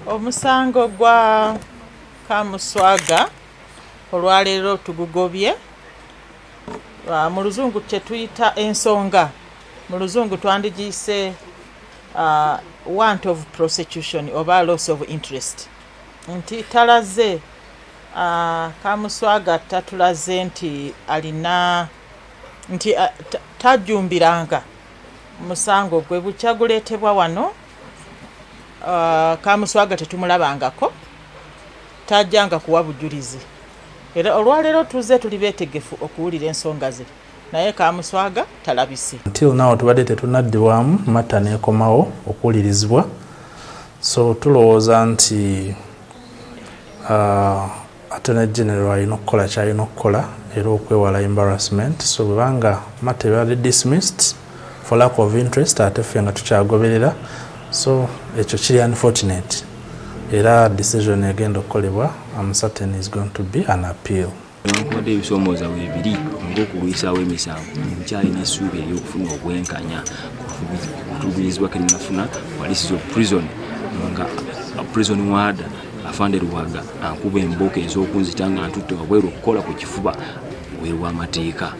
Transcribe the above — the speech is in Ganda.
Omusango gwa Kamuswaga olwaleero tugugobye. Mu luzungu kye tuyita ensonga, mu luzungu twandigiyise want of prosecution oba loss of interest. Nti talaze Kamuswaga tatulaze nti alina nti tajumbiranga musango gwe bukya guleetebwa wano. Kamuswaga tetumulabangako, tajjanga kuwa bujulizi. Era olwaleero tuze tuli beetegefu okuwulira ensonga ze, naye Kamuswaga talabise. Until now tubadde tetunaddibwamu matta neekomawo okuwulirizibwa, so tulowooza nti Attorney General alina okukola kyalina okukola era okwewala embarrassment. So bwebanga matta ebadde dismissed for lack of interest, ate ffe nga tukyagoberera, so ekyo kiri unfortunate. Era decision egenda okukolebwa, I'm certain is going to be an appeal. Nkuwadde ebisomooza weebiri ng'okulwisaawo emisango nkyalina essuubi ery'okufuna obwenkanya kutugunyizibwa ke nafuna walisizo prison nga prison warder Afande Luwaga ankuba embooko ez'okunzita nga ntutte wabweru okukola ku kifuba weeru w'amateeka.